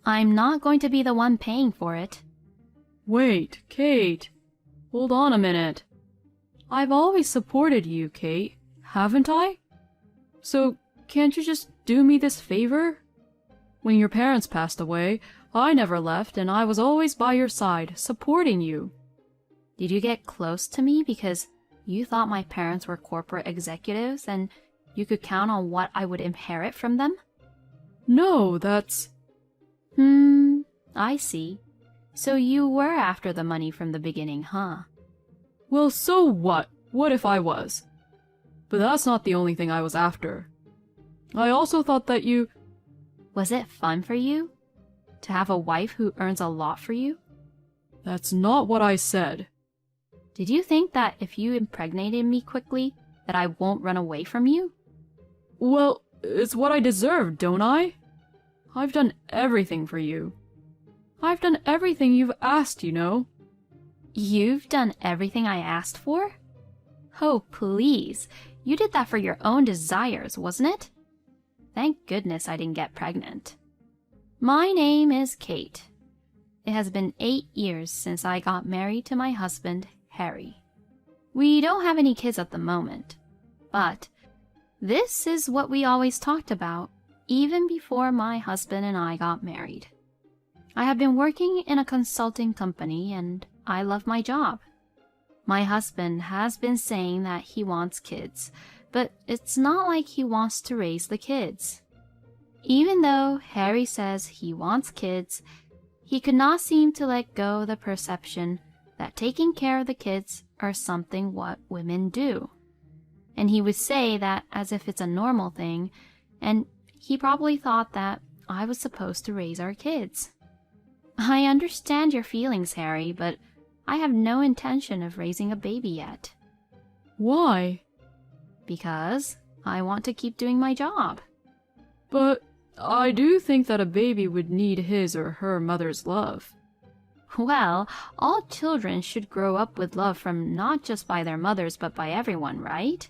I'm not going to be the one paying for it. Wait, Kate. Hold on a minute. I've always supported you, Kate, haven't I? So, can't you just do me this favor? When your parents passed away, I never left and I was always by your side, supporting you. Did you get close to me because you thought my parents were corporate executives and you could count on what I would inherit from them? No, that's... I see. So you were after the money from the beginning, huh? Well, so what? What if I was? But that's not the only thing I was after. I also thought that you... Was it fun for you? To have a wife who earns a lot for you? That's not what I said. Did you think that if you impregnated me quickly, that I won't run away from you? Well, it's what I deserve, don't I? I've done everything for you. I've done everything you've asked, you know. You've done everything I asked for? Oh, please. You did that for your own desires, wasn't it? Thank goodness I didn't get pregnant. My name is Kate. It has been 8 years since I got married to my husband, Harry. We don't have any kids at the moment, but this is what we always talked about, even before my husband and I got married. I have been working in a consulting company and I love my job. My husband has been saying that he wants kids, but it's not like he wants to raise the kids. Even though Harry says he wants kids, he could not seem to let go of the perception that taking care of the kids are something what women do. And he would say that as if it's a normal thing, and he probably thought that I was supposed to raise our kids. I understand your feelings, Harry, but I have no intention of raising a baby yet. Why? Because I want to keep doing my job. But I do think that a baby would need his or her mother's love. Well, all children should grow up with love from not just by their mothers, but by everyone, right?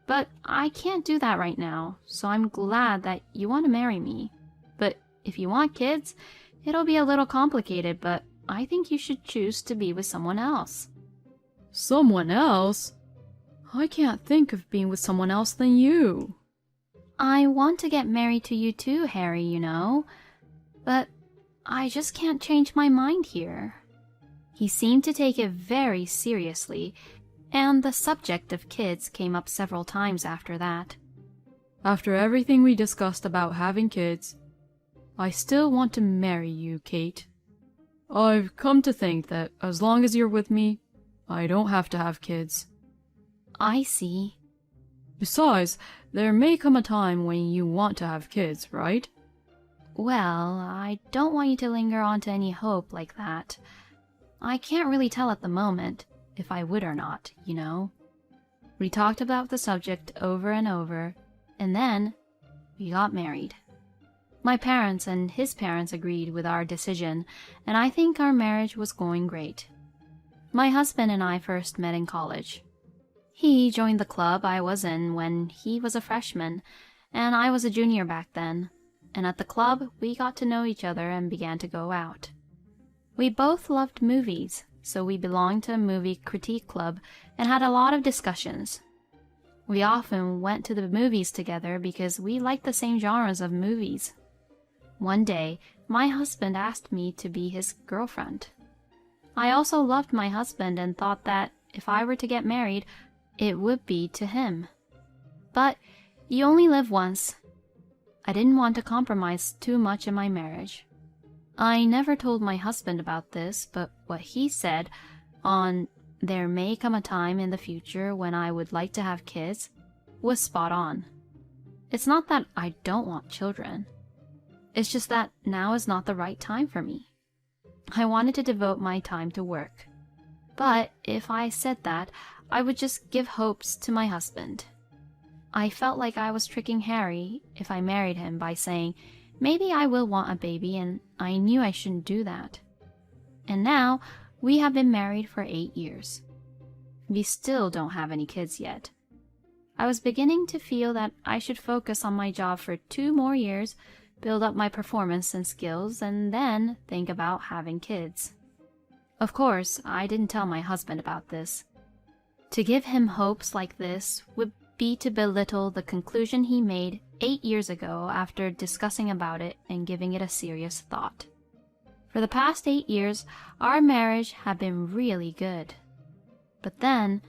But I can't do that right now, so I'm glad that you want to marry me. But if you want kids, it'll be a little complicated, but I think you should choose to be with someone else. Someone else? I can't think of being with someone else than you. I want to get married to you too, Harry, you know. But I just can't change my mind here. He seemed to take it very seriously, and the subject of kids came up several times after that. After everything we discussed about having kids, I still want to marry you, Kate. I've come to think that as long as you're with me, I don't have to have kids. I see. Besides, there may come a time when you want to have kids, right? Well, I don't want you to linger on to any hope like that. I can't really tell at the moment if I would or not, you know. We talked about the subject over and over, and then we got married. My parents and his parents agreed with our decision, and I think our marriage was going great. My husband and I first met in college. He joined the club I was in when he was a freshman, and I was a junior back then, and at the club we got to know each other and began to go out. We both loved movies, so we belonged to a movie critique club and had a lot of discussions. We often went to the movies together because we liked the same genres of movies. One day, my husband asked me to be his girlfriend. I also loved my husband and thought that if I were to get married, it would be to him. But you only live once. I didn't want to compromise too much in my marriage. I never told my husband about this, but what he said on "there may come a time in the future when I would like to have kids" was spot on. It's not that I don't want children. It's just that now is not the right time for me. I wanted to devote my time to work. But if I said that, I would just give hopes to my husband. I felt like I was tricking Harry if I married him by saying, maybe I will want a baby, and I knew I shouldn't do that. And now, we have been married for 8 years. We still don't have any kids yet. I was beginning to feel that I should focus on my job for 2 more years build up my performance and skills, and then think about having kids. Of course, I didn't tell my husband about this. To give him hopes like this would be to belittle the conclusion he made 8 years ago after discussing about it and giving it a serious thought. For the past 8 years, our marriage had been really good. But then,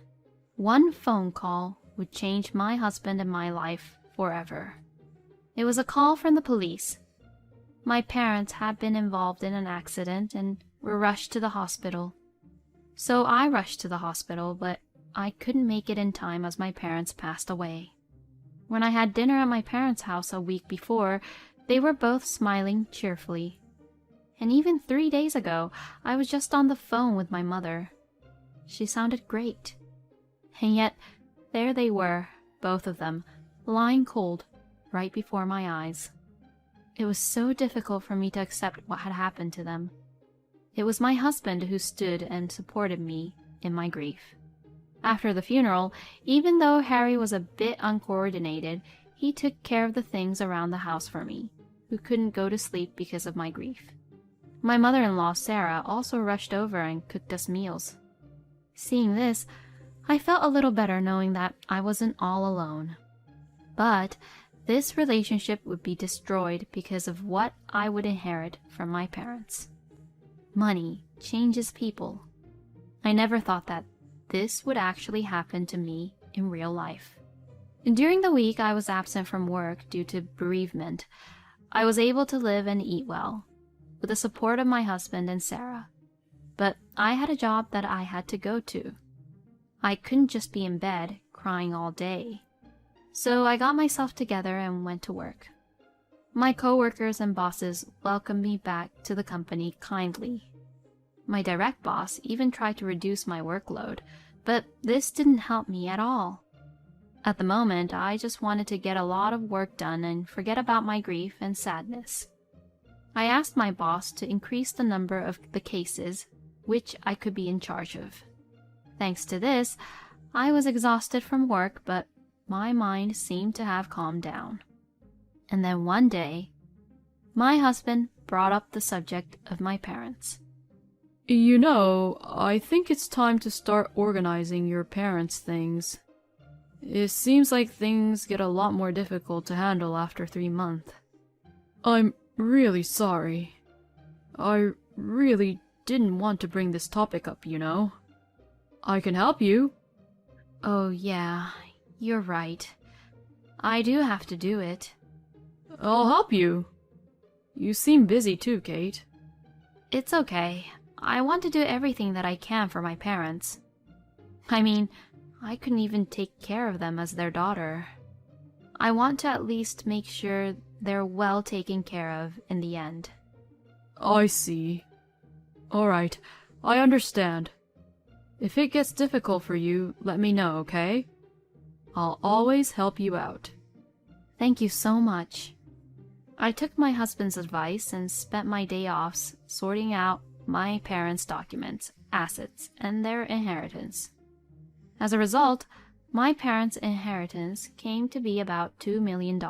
one phone call would change my husband and my life forever. It was a call from the police. My parents had been involved in an accident and were rushed to the hospital. So I rushed to the hospital, but I couldn't make it in time as my parents passed away. When I had dinner at my parents' house a week before, they were both smiling cheerfully. And even 3 days ago, I was just on the phone with my mother. She sounded great. And yet, there they were, both of them, lying cold, right before my eyes. It was so difficult for me to accept what had happened to them. It was my husband who stood and supported me in my grief. After the funeral, even though Harry was a bit uncoordinated, he took care of the things around the house for me, who couldn't go to sleep because of my grief. My mother-in-law, Sarah, also rushed over and cooked us meals. Seeing this, I felt a little better knowing that I wasn't all alone. But this relationship would be destroyed because of what I would inherit from my parents. Money changes people. I never thought that this would actually happen to me in real life. During the week I was absent from work due to bereavement, I was able to live and eat well, with the support of my husband and Sarah. But I had a job that I had to go to. I couldn't just be in bed, crying all day. So I got myself together and went to work. My coworkers and bosses welcomed me back to the company kindly. My direct boss even tried to reduce my workload, but this didn't help me at all. At the moment, I just wanted to get a lot of work done and forget about my grief and sadness. I asked my boss to increase the number of the cases which I could be in charge of. Thanks to this, I was exhausted from work, but my mind seemed to have calmed down. And then one day, my husband brought up the subject of my parents. You know, I think it's time to start organizing your parents' things. It seems like things get a lot more difficult to handle after 3 months. I'm really sorry. I really didn't want to bring this topic up, you know. I can help you. Oh yeah, you're right. I do have to do it. I'll help you. You seem busy too, Kate. It's okay. I want to do everything that I can for my parents. I mean, I couldn't even take care of them as their daughter. I want to at least make sure they're well taken care of in the end. I see. All right, I understand. If it gets difficult for you, let me know, okay? I'll always help you out. Thank you so much. I took my husband's advice and spent my day offs sorting out my parents' documents, assets, and their inheritance. As a result, my parents' inheritance came to be about $2 million.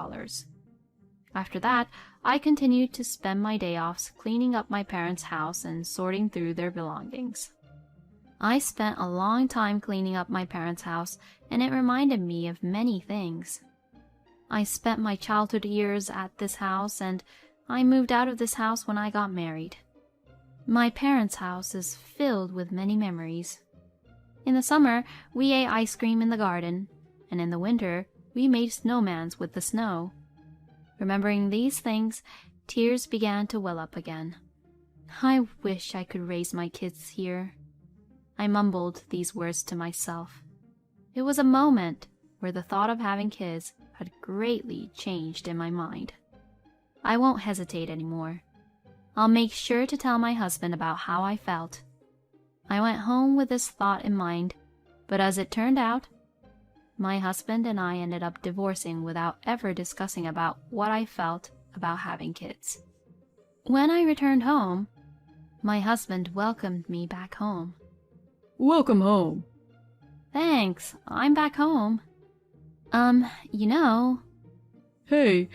After that, I continued to spend my day offs cleaning up my parents' house and sorting through their belongings. I spent a long time cleaning up my parents' house, and it reminded me of many things. I spent my childhood years at this house, and I moved out of this house when I got married. My parents' house is filled with many memories. In the summer, we ate ice cream in the garden, and in the winter, we made snowmans with the snow. Remembering these things, tears began to well up again. I wish I could raise my kids here. I mumbled these words to myself. It was a moment where the thought of having kids had greatly changed in my mind. I won't hesitate anymore. I'll make sure to tell my husband about how I felt. I went home with this thought in mind, but as it turned out, my husband and I ended up divorcing without ever discussing about what I felt about having kids. When I returned home, my husband welcomed me back home. Welcome home. Thanks, I'm back home. You know... Hey,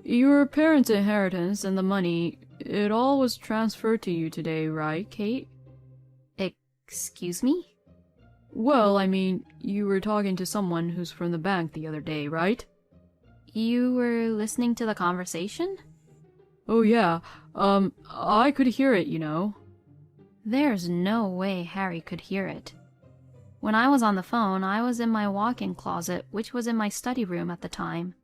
Your parents' inheritance and the money, it all was transferred to you today, right, Kate? Excuse me? Well, I mean, you were talking to someone who's from the bank the other day, right? You were listening to the conversation? Oh yeah, I could hear it, you know. There's no way Harry could hear it. When I was on the phone, I was in my walk-in closet, which was in my study room at the time.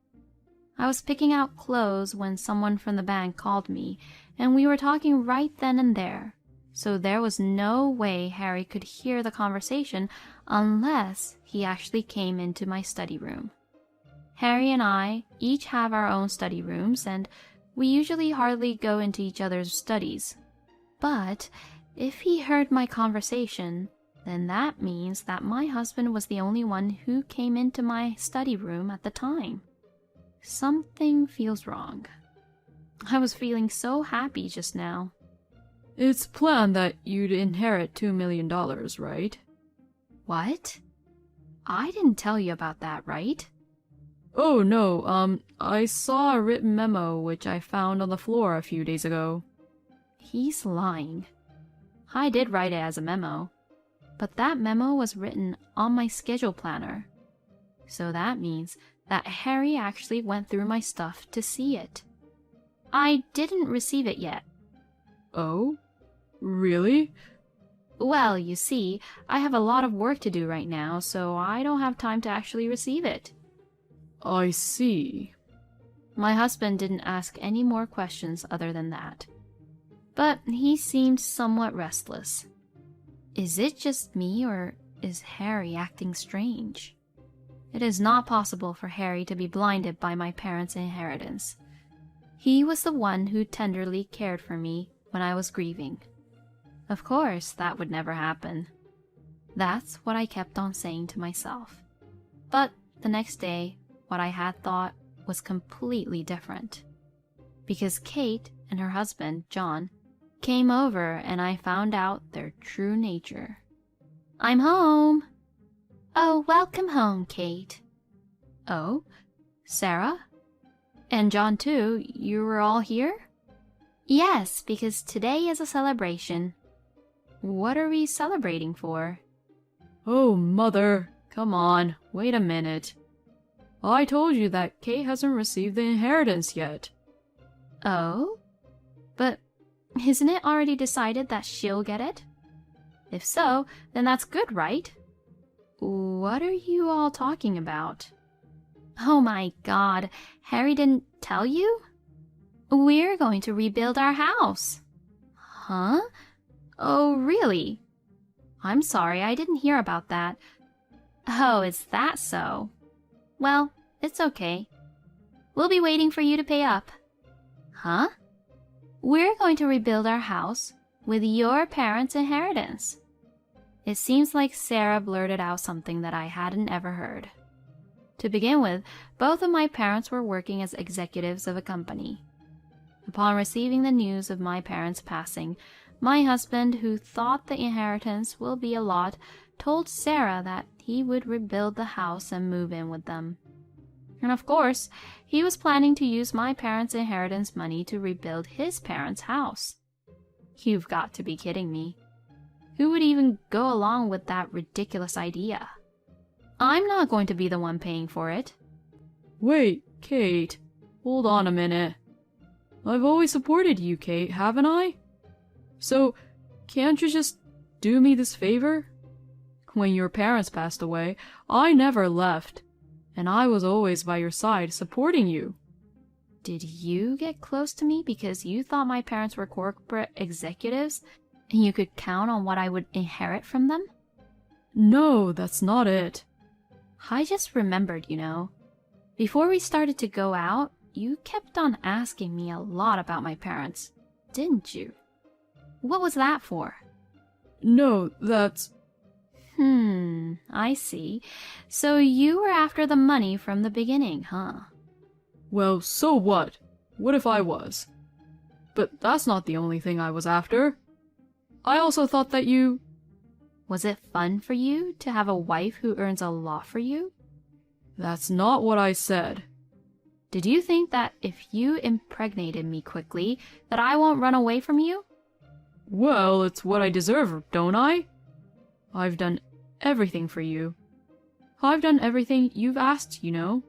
I was picking out clothes when someone from the bank called me, and we were talking right then and there. So there was no way Harry could hear the conversation unless he actually came into my study room. Harry and I each have our own study rooms, and we usually hardly go into each other's studies. But if he heard my conversation, then that means that my husband was the only one who came into my study room at the time. Something feels wrong. I was feeling so happy just now. It's planned that you'd inherit $2 million, right? What? I didn't tell you about that, right? Oh no, I saw a written memo which I found on the floor a few days ago. He's lying. I did write it as a memo, but that memo was written on my schedule planner. So that means that Harry actually went through my stuff to see it. I didn't receive it yet. Oh? Really? Well, you see, I have a lot of work to do right now, so I don't have time to actually receive it. I see. My husband didn't ask any more questions other than that. But he seemed somewhat restless. Is it just me, or is Harry acting strange? It is not possible for Harry to be blinded by my parents' inheritance. He was the one who tenderly cared for me when I was grieving. Of course, that would never happen. That's what I kept on saying to myself. But the next day, what I had thought was completely different. Because Kate and her husband, John, came over and I found out their true nature. I'm home! Oh, welcome home, Kate. Oh, Sarah? And John too, you were all here? Yes, because today is a celebration. What are we celebrating for? Oh, Mother, come on, wait a minute. I told you that Kate hasn't received the inheritance yet. Oh? But isn't it already decided that she'll get it? If so, then that's good, right? What are you all talking about? Oh my God, Harry didn't tell you? We're going to rebuild our house. Huh? Oh, really? I'm sorry, I didn't hear about that. Oh, is that so? Well, it's okay. We'll be waiting for you to pay up. Huh? We're going to rebuild our house with your parents' inheritance. It seems like Sarah blurted out something that I hadn't ever heard. To begin with, both of my parents were working as executives of a company. Upon receiving the news of my parents' passing, my husband, who thought the inheritance will be a lot, told Sarah that he would rebuild the house and move in with them. And of course, he was planning to use my parents' inheritance money to rebuild his parents' house. You've got to be kidding me. Who would even go along with that ridiculous idea? I'm not going to be the one paying for it. Wait, Kate, hold on a minute. I've always supported you, Kate, haven't I? So, can't you just do me this favor? When your parents passed away, I never left, and I was always by your side supporting you. Did you get close to me because you thought my parents were corporate executives and you could count on what I would inherit from them? No, that's not it. I just remembered, Before we started to go out, you kept on asking me a lot about my parents, didn't you? What was that for? No, that's... I see. So you were after the money from the beginning, huh? Well, so what? What if I was? But that's not the only thing I was after. I also thought that you... Was it fun for you to have a wife who earns a lot for you? That's not what I said. Did you think that if you impregnated me quickly, that I won't run away from you? Well, it's what I deserve, don't I? I've done everything for you. I've done everything you've asked, you know.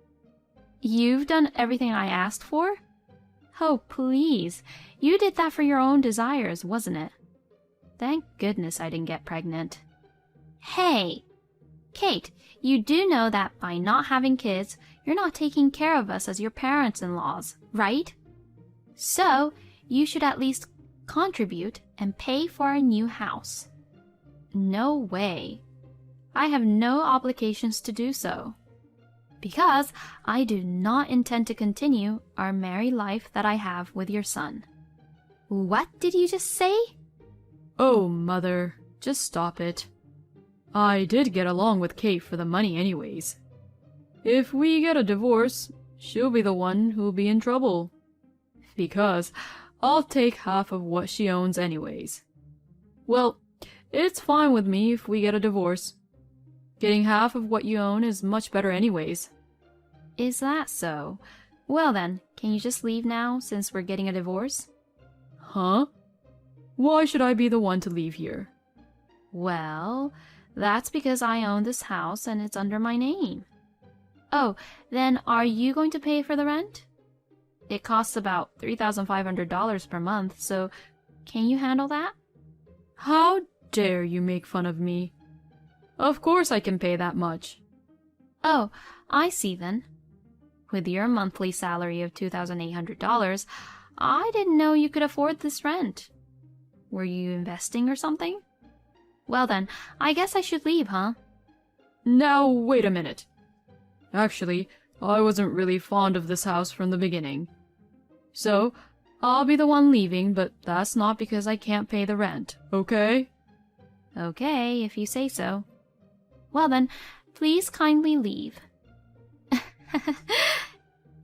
You've done everything I asked for? Oh, please. You did that for your own desires, wasn't it? Thank goodness I didn't get pregnant. Hey! Kate, you do know that by not having kids, you're not taking care of us as your parents-in-laws, right? So, you should at least contribute and pay for our new house. No way. I have no obligations to do so. Because I do not intend to continue our married life that I have with your son. What did you just say? Oh, Mother, just stop it. I did get along with Kate for the money anyways. If we get a divorce, she'll be the one who'll be in trouble. Because I'll take half of what she owns anyways. Well, it's fine with me if we get a divorce. Getting half of what you own is much better anyways. Is that so? Well then, can you just leave now since we're getting a divorce? Huh? Why should I be the one to leave here? Well, that's because I own this house and it's under my name. Oh, then are you going to pay for the rent? It costs about $3,500 per month, so can you handle that? How dare you make fun of me? Of course I can pay that much. Oh, I see then. With your monthly salary of $2,800, I didn't know you could afford this rent. Were you investing or something? Well then, I guess I should leave, huh? Now, wait a minute. Actually, I wasn't really fond of this house from the beginning. So, I'll be the one leaving, but that's not because I can't pay the rent, okay? Okay, if you say so. Well then, please kindly leave.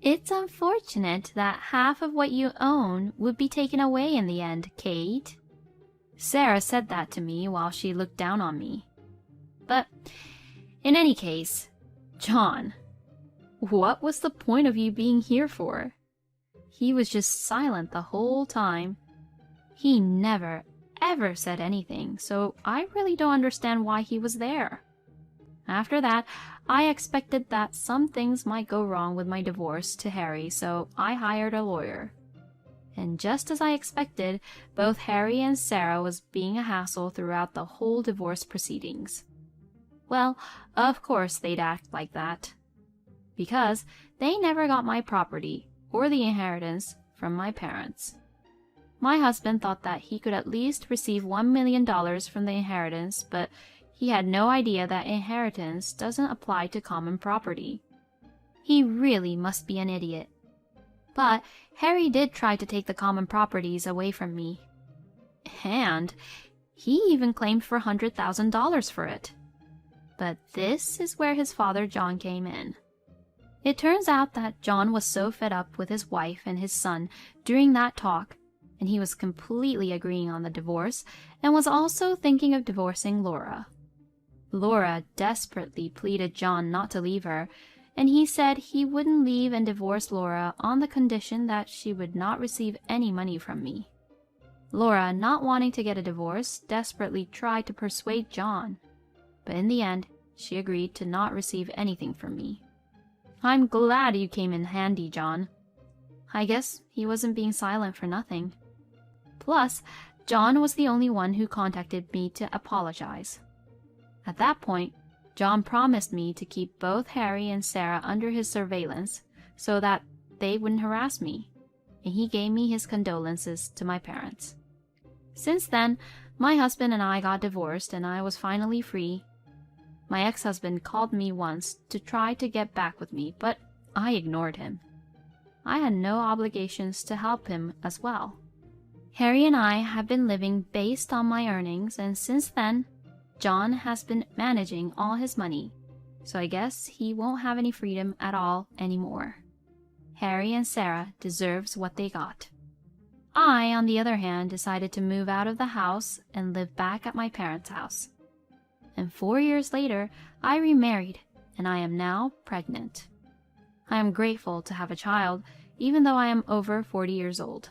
It's unfortunate that half of what you own would be taken away in the end, Kate. Sarah said that to me while she looked down on me. But, in any case, John, what was the point of you being here for? He was just silent the whole time. He never, ever said anything, so I really don't understand why he was there. After that, I expected that some things might go wrong with my divorce to Harry, so I hired a lawyer. And just as I expected, both Harry and Sarah was being a hassle throughout the whole divorce proceedings. Well, of course they'd act like that. Because they never got my property or the inheritance from my parents. My husband thought that he could at least receive $1 million from the inheritance, but he had no idea that inheritance doesn't apply to common property. He really must be an idiot. But Harry did try to take the common properties away from me. And he even claimed for $100,000 for it. But this is where his father John came in. It turns out that John was so fed up with his wife and his son during that talk, and he was completely agreeing on the divorce, and was also thinking of divorcing Laura. Laura desperately pleaded John not to leave her, and he said he wouldn't leave and divorce Laura on the condition that she would not receive any money from me. Laura, not wanting to get a divorce, desperately tried to persuade John, but in the end, she agreed to not receive anything from me. I'm glad you came in handy, John. I guess he wasn't being silent for nothing. Plus, John was the only one who contacted me to apologize. At that point, John promised me to keep both Harry and Sarah under his surveillance so that they wouldn't harass me, and he gave me his condolences to my parents. Since then, my husband and I got divorced and I was finally free. My ex-husband called me once to try to get back with me, but I ignored him. I had no obligations to help him as well. Harry and I have been living based on my earnings, and since then, John has been managing all his money, so I guess he won't have any freedom at all anymore. Harry and Sarah deserves what they got. I, on the other hand, decided to move out of the house and live back at my parents' house. And 4 years later, I remarried, and I am now pregnant. I am grateful to have a child, even though I am over 40 years old.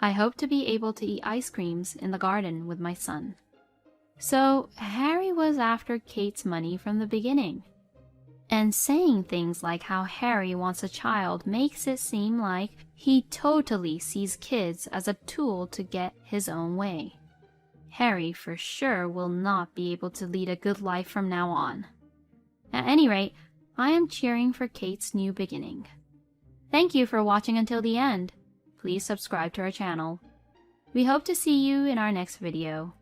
I hope to be able to eat ice creams in the garden with my son. So Harry was after Kate's money from the beginning. And saying things like how Harry wants a child makes it seem like he totally sees kids as a tool to get his own way. Harry for sure will not be able to lead a good life from now on. At any rate, I am cheering for Kate's new beginning. Thank you for watching until the end. Please subscribe to our channel. We hope to see you in our next video.